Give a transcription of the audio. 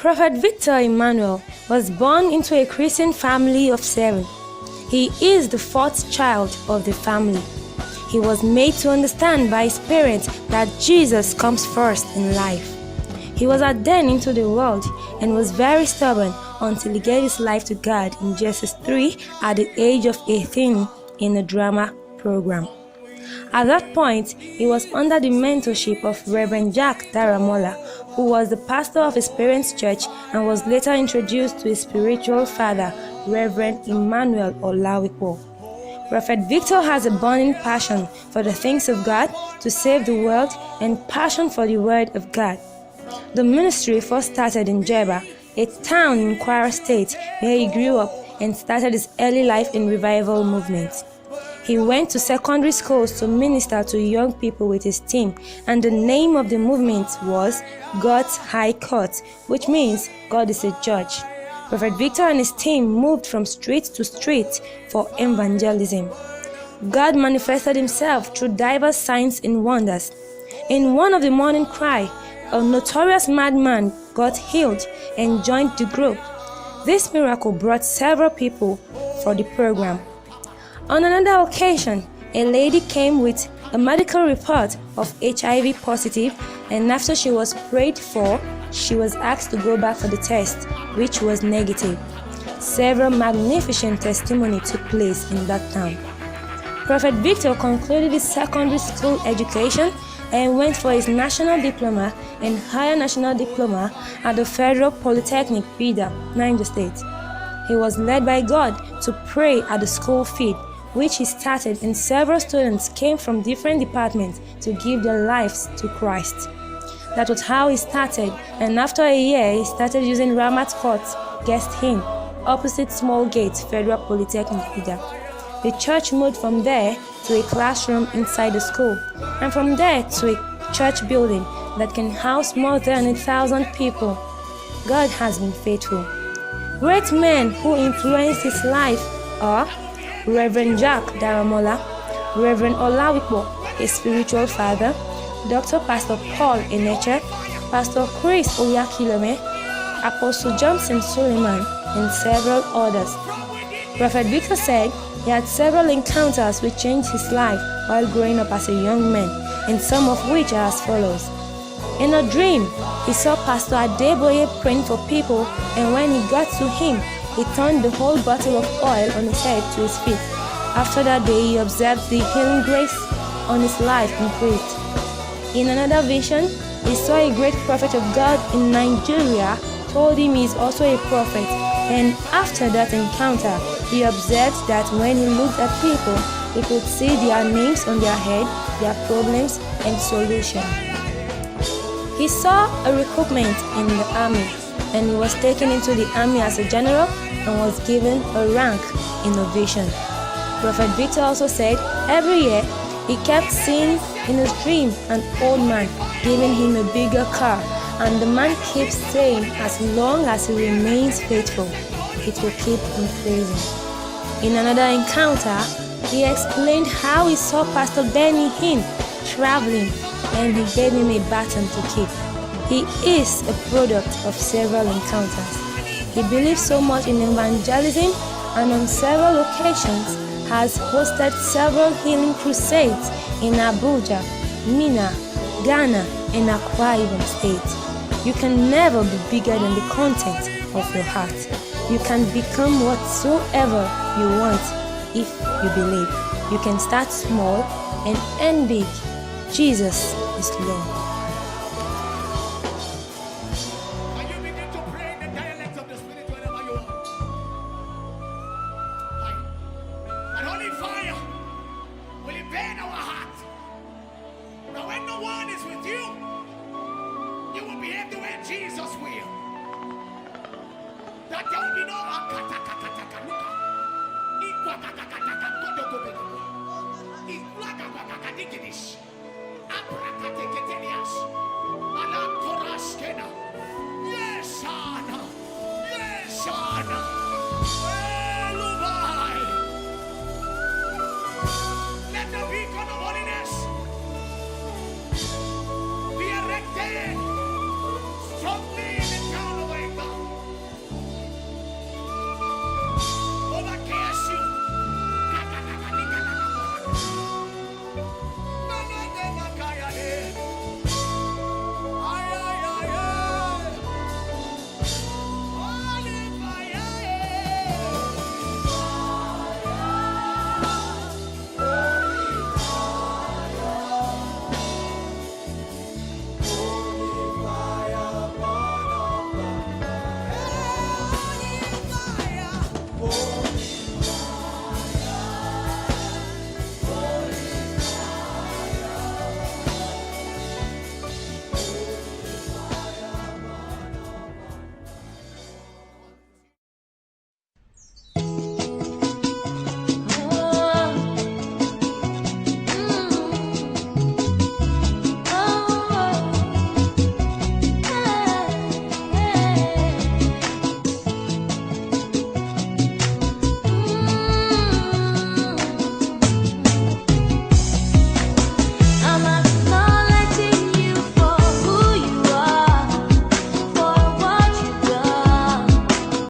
Prophet Victor Emmanuel was born into a Christian family of 7. He is the 4th child of the family. He was made to understand by his parents that Jesus comes first in life. He was ordained into the world and was very stubborn until he gave his life to God in Genesis 3 at the age of 18 in a drama program. At that point, he was under the mentorship of Reverend Jack Daramola, who was the pastor of his parents' church and was later introduced to his spiritual father, Reverend Emmanuel Olawipo. Prophet Victor has a burning passion for the things of God, to save the world, and passion for the Word of God. The ministry first started in Jeba, a town in Kwara State where he grew up and started his early life in revival movement. He went to secondary schools to minister to young people with his team, and the name of the movement was God's High Court, which means God is a judge. Prophet Victor and his team moved from street to street for evangelism. God manifested himself through diverse signs and wonders. In one of the morning cry, a notorious madman got healed and joined the group. This miracle brought several people for the program. On another occasion, a lady came with a medical report of HIV positive, and after she was prayed for, she was asked to go back for the test, which was negative. Several magnificent testimonies took place in that town. Prophet Victor concluded his secondary school education and went for his national diploma and higher national diploma at the Federal Polytechnic, Bida, Niger State. He was led by God to pray at the school feed, which he started, and several students came from different departments to give their lives to Christ. That was how he started, and after a year, he started using Ramat Court guest hymn opposite Small Gate, Federal Polytechnic, Bida. The church moved from there to a classroom inside the school, and from there to a church building that can house more than 1,000 people. God has been faithful. Great men who influenced his life are Reverend Jack Daramola, Reverend Olawipo, his spiritual father, Dr. Pastor Paul Eneche, Pastor Chris Oyakilome, Apostle Johnson Suleiman, and several others. Prophet Victor said he had several encounters which changed his life while growing up as a young man, and some of which are as follows. In a dream, he saw Pastor Adeboye praying for people, and when he got to him, he turned the whole bottle of oil on his head to his feet. After that day, he observed the healing grace on his life increased. In another vision, he saw a great prophet of God in Nigeria, told him he is also a prophet, and after that encounter, he observed that when he looked at people, he could see their names on their head, their problems, and solutions. He saw a recruitment in the army, and he was taken into the army as a general and was given a rank in a vision. Prophet Victor also said every year he kept seeing in his dream an old man giving him a bigger car, and the man keeps saying as long as he remains faithful, it will keep increasing. In another encounter, he explained how he saw Pastor Benny Hinn traveling, and he gave him a baton to keep. He is a product of several encounters. He believes so much in evangelism, and on several occasions has hosted several healing crusades in Abuja, Minna, Ghana, and Akwa Ibom State. You can never be bigger than the content of your heart. You can become whatsoever you want if you believe. You can start small and end big. Jesus is Lord. Can you begin to pray in the dialect of the Spirit wherever you are? And only fire will it burn our heart. Now when no one is with you, you will behave the way Jesus will. That there will be no akatakatakaluka. Ikwakakakakakodogobego. Ikwakakakakadigidish. Abrakateketelias. Alantoras